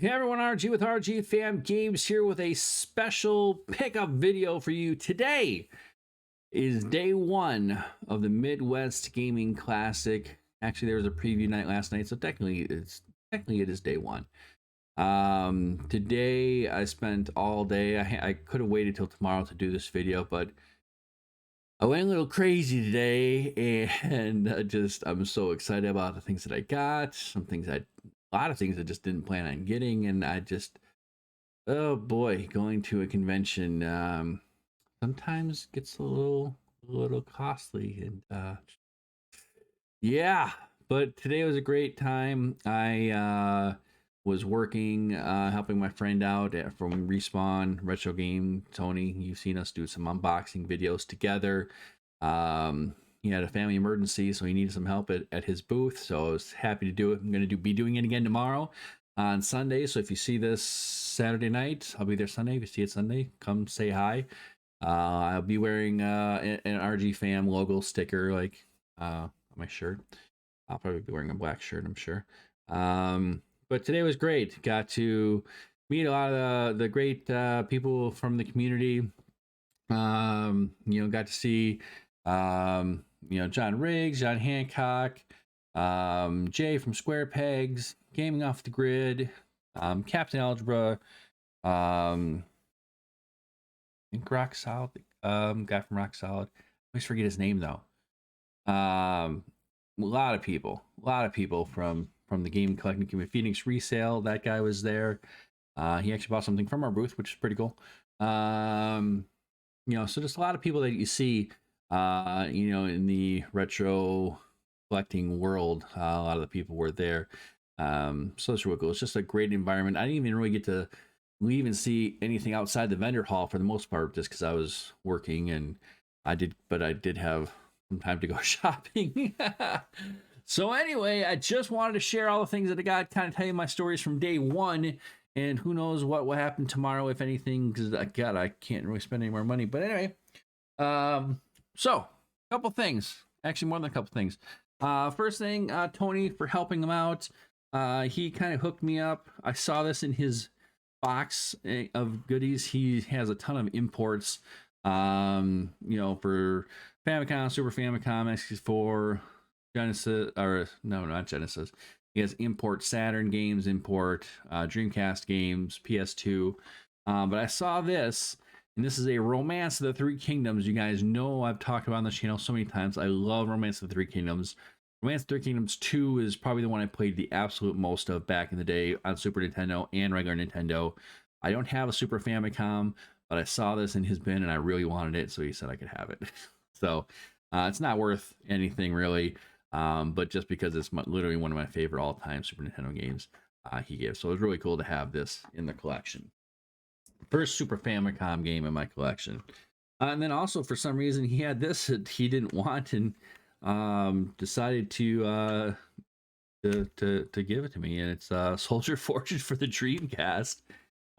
Hey everyone, RG with RG Fam Games here with a special pickup video for you. Today is day one of the Midwest Gaming Classic. Actually, there was a preview night last night, so technically it is day one. Today I spent all day. I could have waited till tomorrow to do this video, but I went a little crazy today, and I'm so excited about the things that I got. A lot of things I just didn't plan on getting, and oh boy, going to a convention sometimes gets a little costly, and yeah. But today was a great time. I was working, helping my friend out from Respawn Retro Game. Tony, you've seen us do some unboxing videos together. He had a family emergency, so he needed some help at his booth, so I was happy to do it. I'm going to be doing it again tomorrow on Sunday, so if you see this Saturday night, I'll be there Sunday. If you see it Sunday, come say hi. I'll be wearing an RG Fam logo sticker on my shirt. I'll probably be wearing a black shirt, I'm sure. But today was great. Got to meet a lot of the great people from the community. Got to see John Riggs, John Hancock, Jay from Square Pegs, Gaming Off the Grid, Captain Algebra, I think Rock Solid, guy from Rock Solid. I always forget his name though. A lot of people from the gaming collecting community. Phoenix Resale, that guy was there. He actually bought something from our booth, which is pretty cool. So just a lot of people that you see in the retro collecting world. A lot of the people were there. So it's really cool. It's just a great environment. I didn't even really get to leave and see anything outside the vendor hall for the most part, just because I was working, and I did have some time to go shopping. So anyway, I just wanted to share all the things that I got, kind of tell you my stories from day one, and who knows what will happen tomorrow, if anything, because I can't really spend any more money. But anyway, so a couple things, actually more than a couple things. First thing, Tony, for helping him out. He kind of hooked me up. I saw this in his box of goodies. He has a ton of imports, for Famicom, Super Famicom, X4, Genesis, or no, not Genesis. He has import Saturn games, import Dreamcast games, PS2. But I saw this, and this is a Romance of the Three Kingdoms. You guys know I've talked about on the channel so many times. I love Romance of the Three Kingdoms. Romance of the Three Kingdoms 2 is probably the one I played the absolute most of back in the day on Super Nintendo and regular Nintendo. I don't have a Super Famicom, but I saw this in his bin, and I really wanted it, so he said I could have it. So it's not worth anything, really. But just because it's literally one of my favorite all-time Super Nintendo games he gave. So it was really cool to have this in the collection. First Super Famicom game in my collection. And then also, for some reason, he had this that he didn't want, and decided to give it to me. And it's Soldier Fortune for the Dreamcast.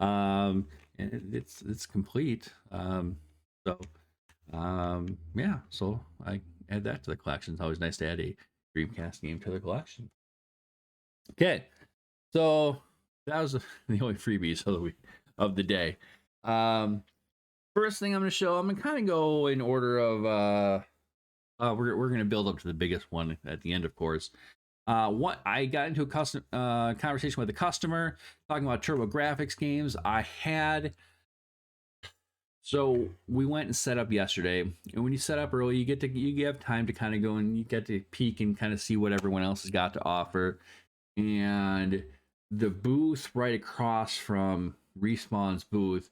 And it's complete. Yeah, so I add that to the collection. It's always nice to add a Dreamcast game to the collection. Okay, so that was the only freebies of the day. First thing I'm going to show, I'm going to kind of go in order of we're going to build up to the biggest one at the end, of course. What I got into a conversation with a customer talking about TurboGrafx games. So we went and set up yesterday, and when you set up early, you have time to kind of go and you get to peek and kind of see what everyone else has got to offer. And the booth right across from Respawn's booth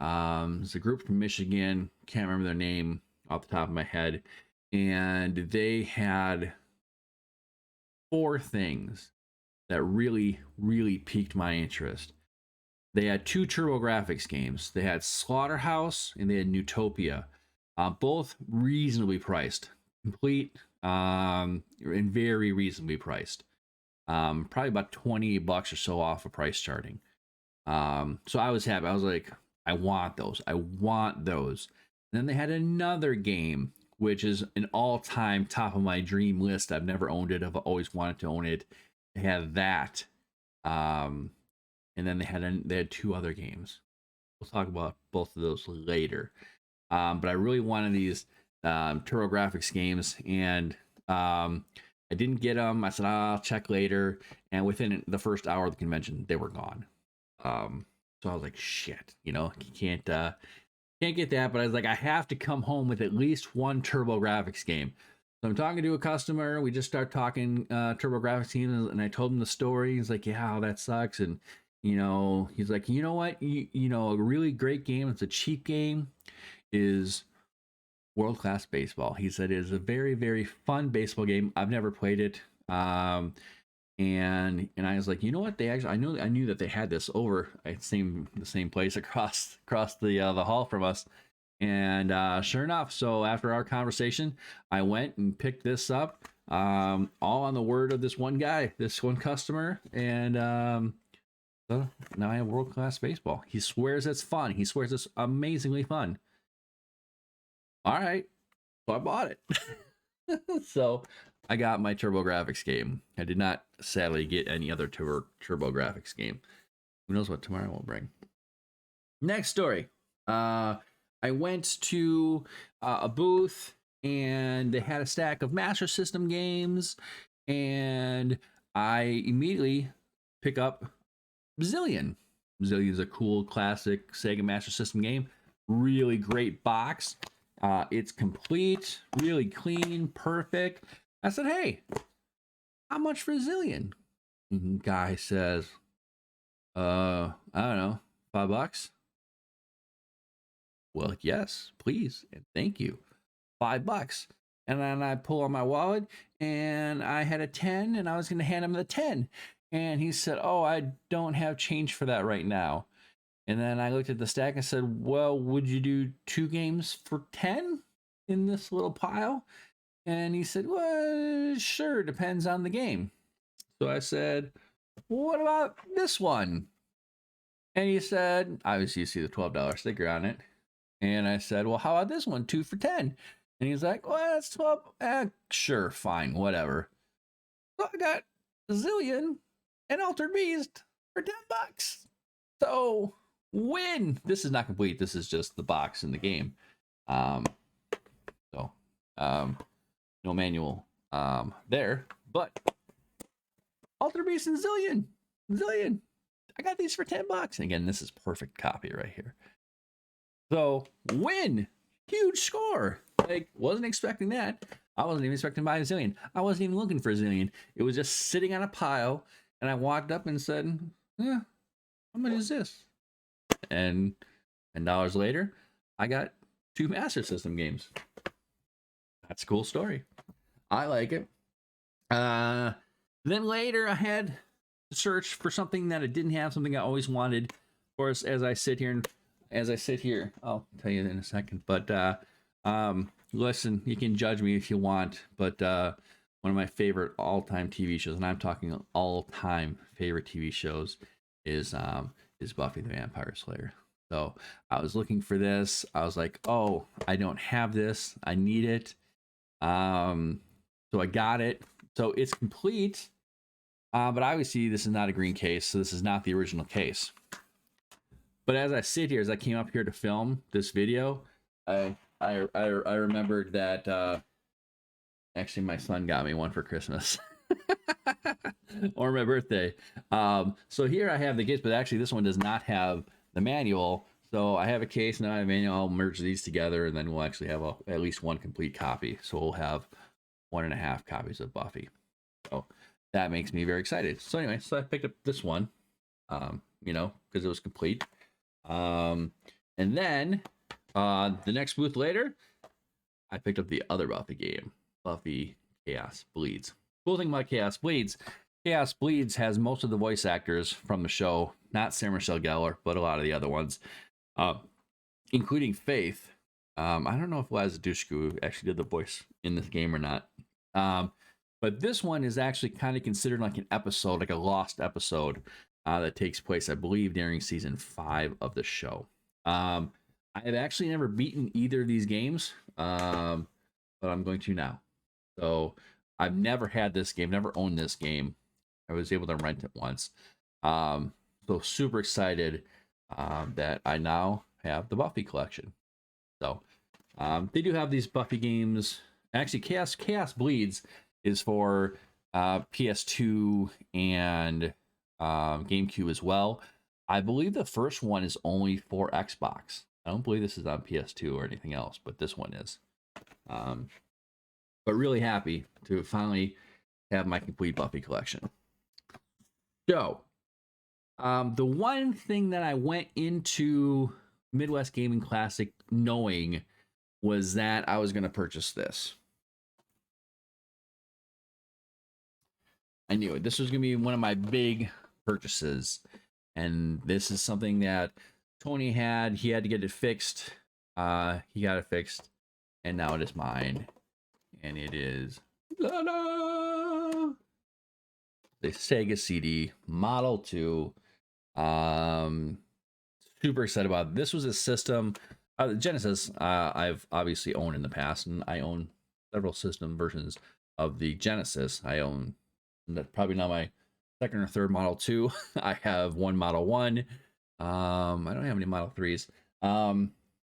is a group from Michigan. Can't remember their name off the top of my head, and they had 4 things that really piqued my interest. They had 2 TurboGrafx games. They had Slaughterhouse and they had Newtopia. Both reasonably priced. Complete and very reasonably priced. Probably about $20 or so off of price starting. So I was happy. I was like, I want those. And then they had another game, which is an all-time top of my dream list. I've never owned it. I've always wanted to own it. They had that. and then they had two other games. We'll talk about both of those later. But I really wanted these TurboGrafx games, and I didn't get them. I said, I'll check later. And within the first hour of the convention, they were gone. So I was like, shit, you can't get that. But I was like, I have to come home with at least one TurboGrafx game. So I'm talking to a customer. We just start talking TurboGrafx games, and I told him the story. He's like, yeah, that sucks. And he's like, you know what? A really great game. It's a cheap game. Is World Class Baseball. He said it is a very, very fun baseball game. I've never played it. And I was like, you know what? They actually, I knew that they had this over at the same place across the hall from us. And sure enough, so after our conversation, I went and picked this up, all on the word of this one guy, this one customer, and so now I have World Class Baseball. He swears it's fun. He swears it's amazingly fun. All right, so I bought it. So I got my TurboGrafx game. I did not sadly get any other TurboGrafx game. Who knows what tomorrow will bring. Next story. I went to a booth, and they had a stack of Master System games, and I immediately pick up Zillion. Zillion is a cool classic Sega Master System game. Really great box. It's complete, really clean, perfect. I said, hey, how much for Zillion? And the guy says, I don't know, $5? Well, yes, please, and thank you. $5. And then I pull on my wallet, and I had a 10, and I was going to hand him the 10. And he said, oh, I don't have change for that right now. And then I looked at the stack and said, well, would you do 2 games for 10 in this little pile? And he said, well, sure, depends on the game. So I said, well, what about this one? And he said, obviously you see the $12 sticker on it. And I said, well, how about this one, 2 for 10? And he's like, well, that's 12. Sure, fine, whatever. So I got Zillion and Altered Beast for $10. So win. This is not complete. This is just the box in the game. No manual there, but Altered Beast and Zillion. I got these for $10. And again, this is perfect copy right here. So win. Huge score. Like, wasn't expecting that. I wasn't even expecting to buy a Zillion. I wasn't even looking for a Zillion. It was just sitting on a pile, and I walked up and said, how much is this? And $10 later, I got 2 Master System games. That's a cool story. I like it. Then later, I had to search for something that I didn't have, something I always wanted. Of course, as I sit here, I'll tell you in a second. But listen, you can judge me if you want, but one of my favorite all-time TV shows, and I'm talking all-time favorite TV shows, is Buffy the Vampire Slayer. So I was looking for this. I was like, oh, I don't have this. I need it. So I got it. So it's complete. But obviously this is not a green case, so this is not the original case. But as I sit here, as I came up here to film this video, I remembered that actually my son got me one for Christmas. Or my birthday. So here I have the case, but actually this one does not have the manual. So I have a case, now I have a manual. I'll merge these together, and then we'll actually have at least one complete copy. So we'll have 1.5 copies of Buffy. So that makes me very excited. So anyway, so I picked up this one, because it was complete. And then the next booth later, I picked up the other Buffy game, Buffy Chaos Bleeds. Cool thing about Chaos Bleeds has most of the voice actors from the show, not Sarah Michelle Gellar, but a lot of the other ones, including Faith. I don't know if Liza Dushku actually did the voice in this game or not. But this one is actually kind of considered like an episode, like a lost episode that takes place, I believe, during season 5 of the show. I have actually never beaten either of these games, but I'm going to now. So I've never had this game, never owned this game. I was able to rent it once. So So super excited that I now have the Buffy collection. So they do have these Buffy games. Actually, Chaos Bleeds is for PS2 and GameCube as well. I believe the first one is only for Xbox. I don't believe this is on PS2 or anything else, but this one is. But really happy to finally have my complete Buffy collection. So, the one thing that I went into Midwest Gaming Classic knowing was that I was going to purchase this. I knew it. This was going to be one of my big purchases. And this is something that Tony had. He had to get it fixed. He got it fixed. And now it is mine. And it is the Sega CD Model 2. Super excited about it. This was a system. Genesis, I've obviously owned in the past, and I own several system versions of the Genesis. I own probably not my second or third Model 2. I have one Model 1. I don't have any Model 3s.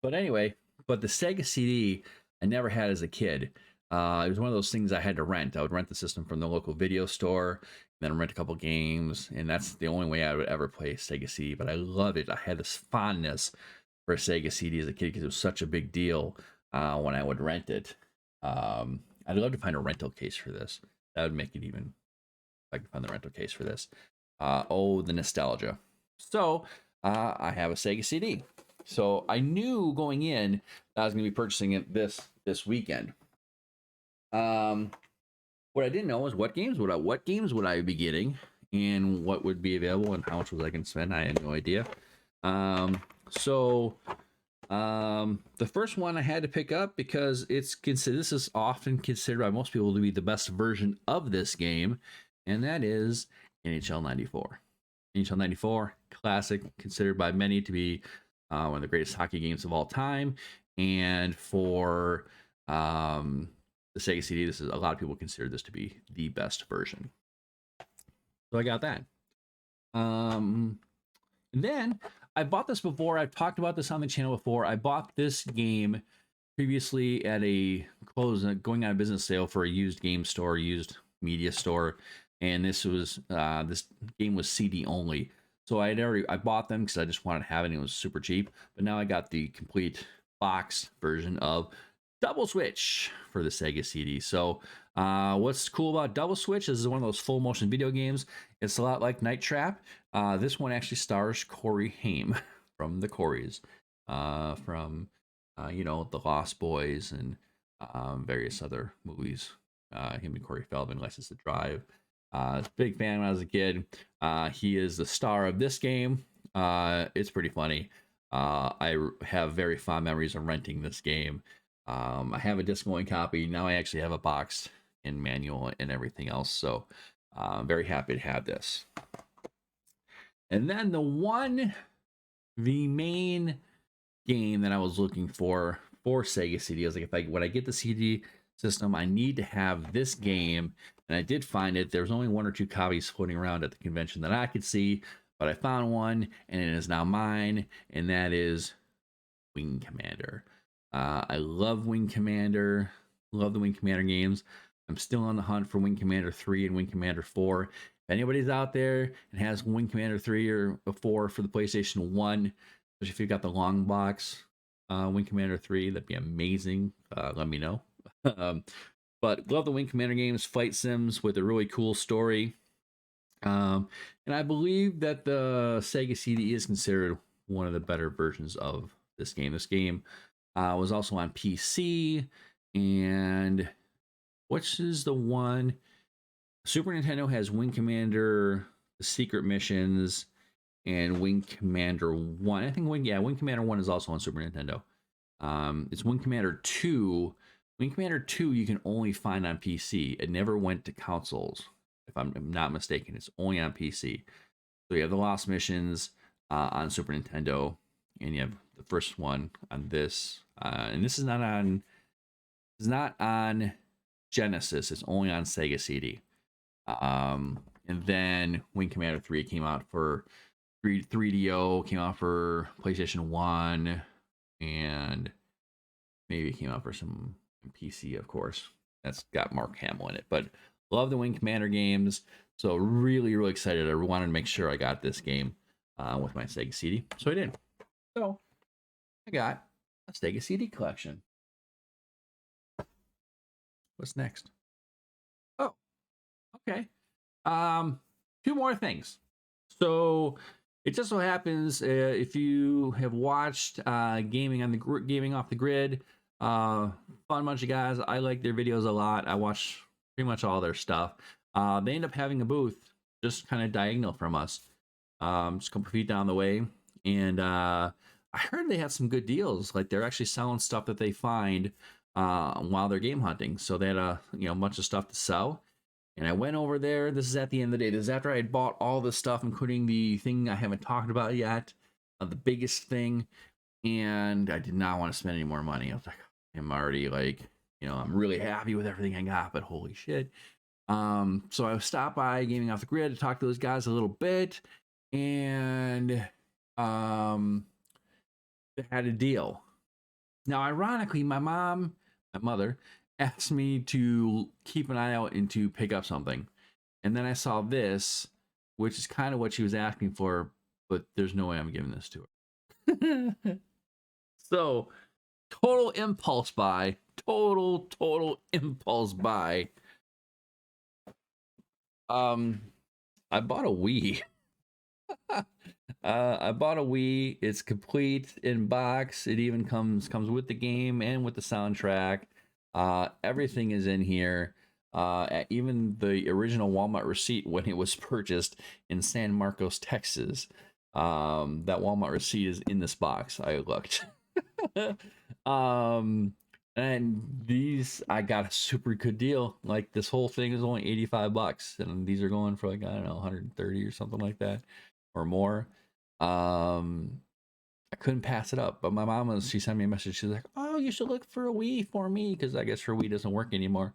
But anyway, but the Sega CD I never had as a kid. It was one of those things I had to rent. I would rent the system from the local video store, and then rent a couple games, and that's the only way I would ever play Sega CD. But I loved it. I had this fondness for a Sega CD as a kid because it was such a big deal when I would rent it. I'd love to find a rental case for this. That would make it even. If I could find the rental case for this. Oh, the nostalgia. So I have a Sega CD. So I knew going in that I was going to be purchasing it this weekend. What I didn't know was what games would I be getting, and what would be available, and how much was I going to spend. I had no idea. So the first one I had to pick up because this is often considered by most people to be the best version of this game, and that is NHL 94. NHL 94, classic, considered by many to be one of the greatest hockey games of all time, and for the Sega CD, a lot of people consider this to be the best version. So I got that. And then I bought this before. I've talked about this on the channel before. I bought this game previously at going out of business sale for a used game store, used media store, and this game was CD only. So I bought them because I just wanted to have it, and it was super cheap. But now I got the complete box version of Double Switch for the Sega CD. So what's cool about Double Switch is one of those full motion video games. It's a lot like Night Trap. This one actually stars Corey Haim from the Coreys, from The Lost Boys and various other movies. Him and Corey Feldman, License to Drive. Big fan when I was a kid. He is the star of this game. It's pretty funny. I have very fond memories of renting this game. I have a disc-only copy. Now I actually have a box and manual and everything else. So I'm very happy to have this. And then the main game that I was looking for Sega CD, I was like, when I get the CD system, I need to have this game. And I did find it. There's only one or two copies floating around at the convention that I could see, but I found one, and it is now mine, and that is Wing Commander. I love Wing Commander. Love the Wing Commander games. I'm still on the hunt for Wing Commander 3 and Wing Commander 4. If anybody's out there and has Wing Commander 3 or 4 for the PlayStation 1, especially if you've got the long box Wing Commander 3, that'd be amazing. Let me know. But love the Wing Commander games, fight sims with a really cool story. And I believe that the Sega CD is considered one of the better versions of this game. This game was also on PC, and which is the one? Super Nintendo has Wing Commander, the Secret Missions, and Wing Commander 1. I think Wing Commander 1 is also on Super Nintendo. It's Wing Commander 2. Wing Commander 2 you can only find on PC. It never went to consoles, if I'm not mistaken. It's only on PC. So you have the Lost Missions on Super Nintendo, and you have the first one on this. And this is not on Genesis. It's only on Sega CD. And then Wing Commander 3 came out for 3DO came out for PlayStation 1, and maybe it came out for some PC, of course. That's got Mark Hamill in it. But love the Wing Commander games. So really, really excited. I wanted to make sure I got this game with my Sega CD. So I did. So I got a Sega CD collection. What's next? Oh, okay. Two more things. So it just so happens if you have watched gaming on the gaming off the grid, fun bunch of guys. I like their videos a lot. I watch pretty much all their stuff. They end up having a booth just kind of diagonal from us, just a couple feet down the way, and I heard they had some good deals. Like they're actually selling stuff that they find while they're game hunting. So they had a bunch of stuff to sell. And I went over there. This is at the end of the day. This is after I had bought all this stuff, including the thing I haven't talked about yet, the biggest thing. And I did not want to spend any more money. I was like, I'm already like, I'm really happy with everything I got, but holy shit. So I stopped by Gaming Off the Grid to talk to those guys a little bit, and they had a deal. Now, ironically, my mother, asked me to keep an eye out and to pick up something. And then I saw this, which is kind of what she was asking for, but there's no way I'm giving this to her. So, total impulse buy. Total impulse buy. I bought a Wii. I bought a Wii. It's complete in box. It even comes with the game and with the soundtrack. Everything is in here. Even the original Walmart receipt when it was purchased in San Marcos, Texas. That Walmart receipt is in this box. I looked. And these I got a super good deal. Like this whole thing is only $85, and these are going for like, I don't know, 130 or something like that, or more. I couldn't pass it up. But my mom she sent me a message. She's like, "Oh, you should look for a Wii for me," because I guess her Wii doesn't work anymore.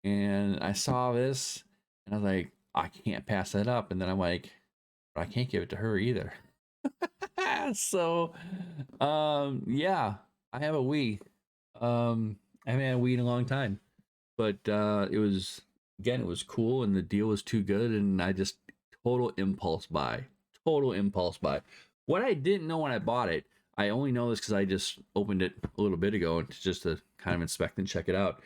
And I saw this, and I was like, I can't pass that up. And then I'm like, but I can't give it to her either. So, yeah, I have a Wii. I haven't had a Wii in a long time, but it was cool, and the deal was too good, and I just total impulse buy. What I didn't know when I bought it, I only know this because I just opened it a little bit ago just to kind of inspect and check it out.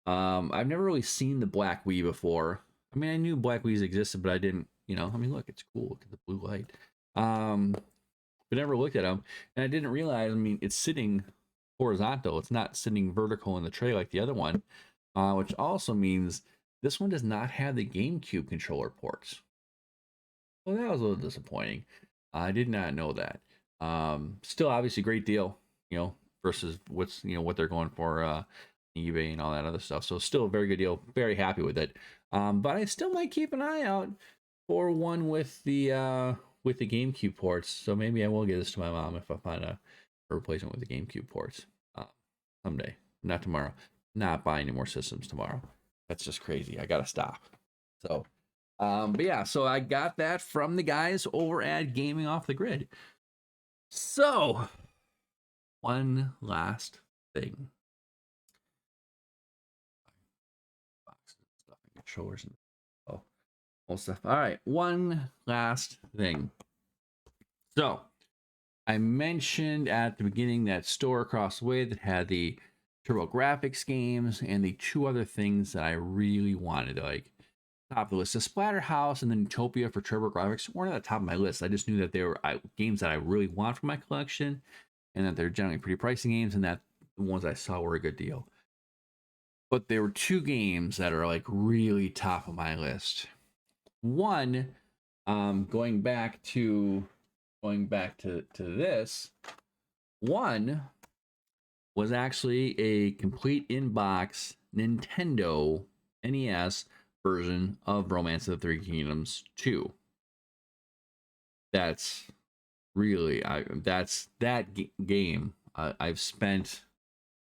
I've never really seen the black Wii before. I mean, I knew black Wiis existed, but I didn't, I mean, look, it's cool. Look at the blue light. But never looked at them, and I didn't realize, I mean, it's sitting horizontal. It's not sitting vertical in the tray like the other one, which also means this one does not have the GameCube controller ports. Well, that was a little disappointing. I did not know that. Still, obviously, great deal, versus what they're going for eBay and all that other stuff. So, still a very good deal. Very happy with it. But I still might keep an eye out for one with the GameCube ports. So maybe I will give this to my mom if I find a replacement with the GameCube ports someday. Not tomorrow. Not buying any more systems tomorrow. That's just crazy. I gotta stop. So. But yeah, so I got that from the guys over at Gaming Off the Grid. So, one last thing. Controllers and old stuff. All right, one last thing. So, I mentioned at the beginning that store across the way that had the TurboGrafx games and the two other things that I really wanted, like top of the list. The Splatterhouse and then Utopia for TurboGrafx weren't at the top of my list. I just knew that they were games that I really want for my collection, and that they're generally pretty pricey games, and that the ones I saw were a good deal. But there were two games that are like really top of my list. One, going back to this one was actually a complete in-box Nintendo NES version of Romance of the Three Kingdoms 2. That's really game. I've spent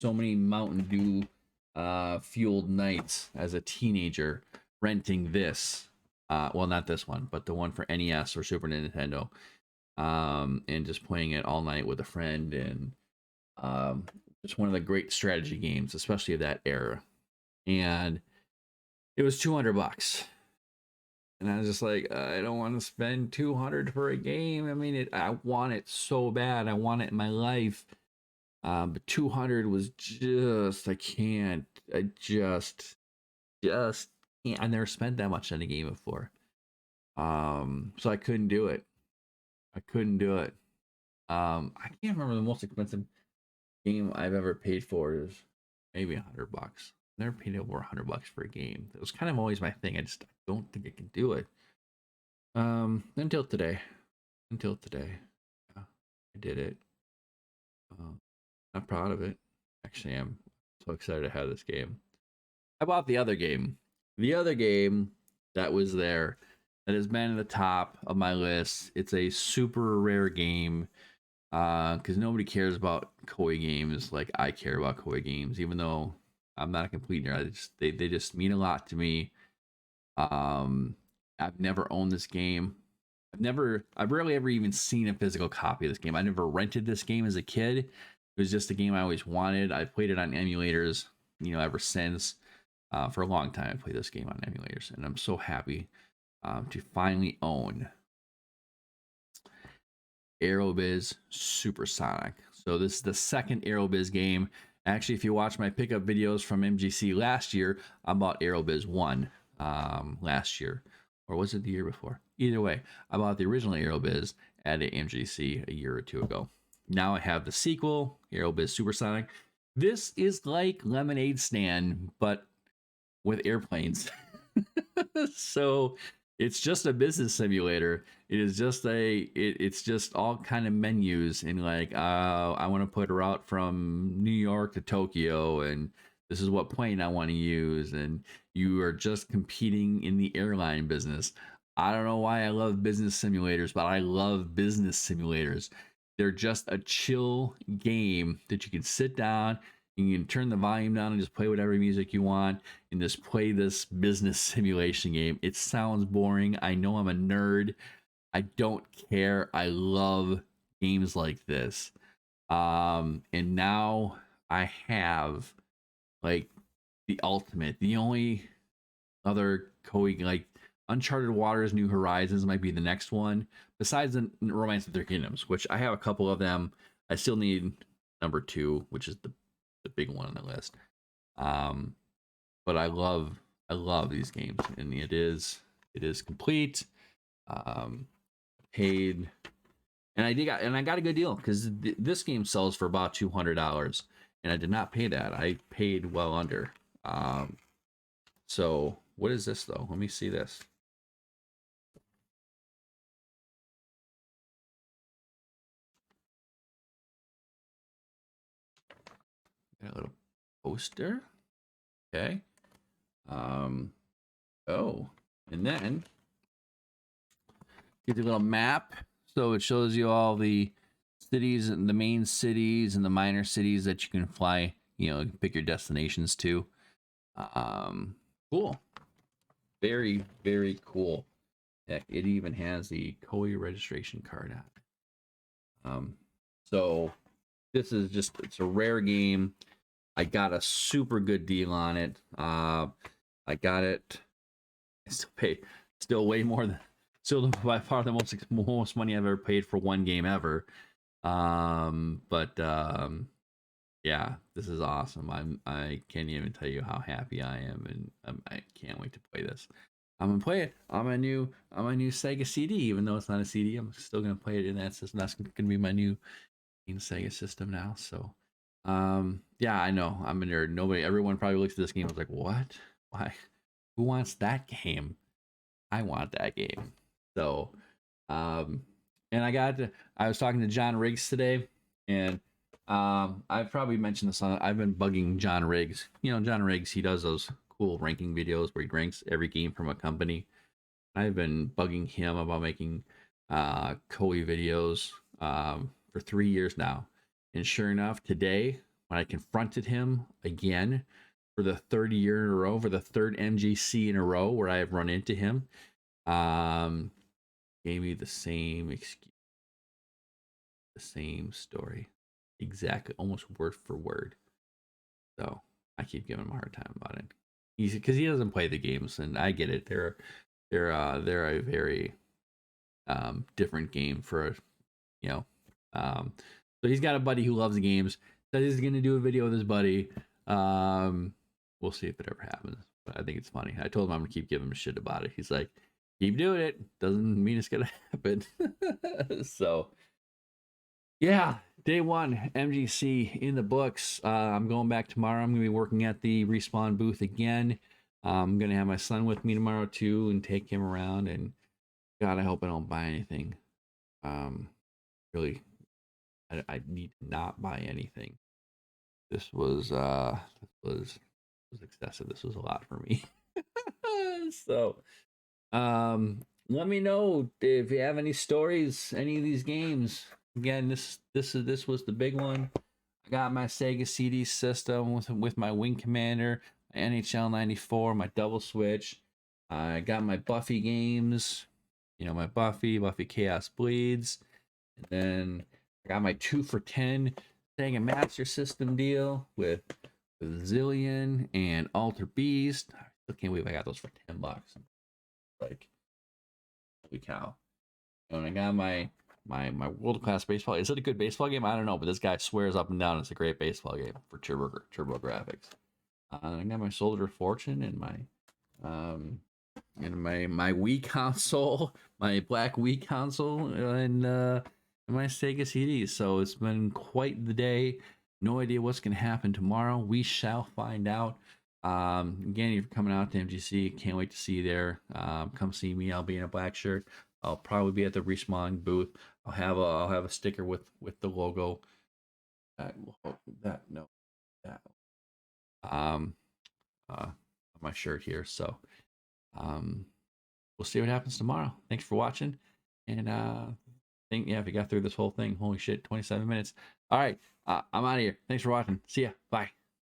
so many Mountain Dew fueled nights as a teenager renting this. Well, not this one, but the one for NES or Super Nintendo. and just playing it all night with a friend, and um, it's one of the great strategy games, especially of that era. And it was $200, and I was just like, I don't want to spend 200 for a game. I mean, I want it so bad. I want it in my life. But 200 was just, I can't. I just can't. I never spent that much on a game before. So I couldn't do it. I couldn't do it. I can't remember the most expensive game I've ever paid for is maybe $100. Never paid over $100 for a game. It was kind of always my thing. I don't think I can do it. Until today. Until today. Yeah, I did it. I'm proud of it. Actually, I'm so excited to have this game. How about the other game? The other game that was there that has been at the top of my list. It's a super rare game because nobody cares about Koei games like I care about Koei games, even though I'm not a complete nerd. They just mean a lot to me. I've never owned this game. I've rarely ever even seen a physical copy of this game. I never rented this game as a kid. It was just a game I always wanted. I played it on emulators, ever since. For a long time, I played this game on emulators, and I'm so happy to finally own Aerobiz Supersonic. So this is the second Aerobiz game. Actually, if you watch my pickup videos from MGC last year, I bought Aerobiz 1 last year. Or was it the year before? Either way, I bought the original Aerobiz at a MGC a year or two ago. Now I have the sequel, Aerobiz Supersonic. This is like Lemonade Stand, but with airplanes. So it's just a business simulator. It is just it's just all kind of menus, and like I want to put a route from New York to Tokyo, and this is what plane I want to use, and you are just competing in the airline business. I don't know why I love business simulators, but I love business simulators. They're just a chill game that you can sit down, you can turn the volume down and just play whatever music you want and just play this business simulation game. It sounds boring. I know I'm a nerd. I don't care. I love games like this. And now I have like the ultimate. The only other Koei, like Uncharted Waters, New Horizons might be the next one. Besides the Romance of Three Kingdoms, which I have a couple of them. I still need number 2, which is the big one on the list. But I love these games, and it is complete. Paid, and I got a good deal because this game sells for about $200, and I did not pay that. I paid well under. So what is this though? Let me see this. Got a little poster. Okay. Oh, and then get the little map. So it shows you all the cities and the main cities and the minor cities that you can fly, pick your destinations to. Cool. Very, very cool. Heck, it even has the Koei registration card on it. So this is it's a rare game. I got a super good deal on it. I got it. I still way more than, still by far the most money I've ever paid for one game ever. Yeah, this is awesome. I can't even tell you how happy I am, and I can't wait to play this. I'm gonna play it on my new Sega CD, even though it's not a CD. I'm still gonna play it in that system. That's gonna be my new Sega system now. So, yeah, I know I'm a nerd. Everyone probably looks at this game and is like, "What? Why? Who wants that game? I want that game." So, and I was talking to John Riggs today, and I've probably mentioned this I've been bugging John Riggs. John Riggs, he does those cool ranking videos where he ranks every game from a company. I've been bugging him about making Koei videos for 3 years now. And sure enough, today, when I confronted him again for the third year in a row, for the third MGC in a row where I have run into him, gave me the same excuse. the same story, exactly, almost word for word. So I keep giving him a hard time about it. He's because he doesn't play the games, and I get it. They're a very different game for you know. So he's got a buddy who loves the games. Says he's gonna do a video with his buddy. Um, we'll see if it ever happens. But I think it's funny. I told him I'm gonna keep giving him shit about it. He's like, keep doing it. Doesn't mean it's gonna happen. So yeah, day one, MGC in the books. I'm going back tomorrow. I'm gonna be working at the Respawn booth again. I'm gonna have my son with me tomorrow too, and take him around. And God, I hope I don't buy anything. Really, I need to not buy anything. This was excessive. This was a lot for me. So, let me know if you have any stories, any of these games. Again, this was the big one. I got my Sega CD system with my Wing Commander, my NHL 94, my double switch. I got my Buffy games, my Buffy Chaos Bleeds, and then I got my 2 for $10 Sega Master System deal with Zillion and Alter Beast. I still can't believe I got those for $10. Like, holy cow! And I got my world class baseball. Is it a good baseball game? I don't know, but this guy swears up and down it's a great baseball game for TurboGrafx. I got my Soldier of Fortune and my Wii console, my black Wii console, and my Sega CD. So it's been quite the day. No idea what's going to happen tomorrow. We shall find out. Again, if you're coming out to MGC, can't wait to see you there. Come see me. I'll be in a black shirt. I'll probably be at the Respawn booth. I'll have a sticker with the logo. That no that on my shirt here. So we'll see what happens tomorrow. Thanks for watching, and if you got through this whole thing, holy shit, 27 minutes. All right, I'm out of here. Thanks for watching. See ya. Bye.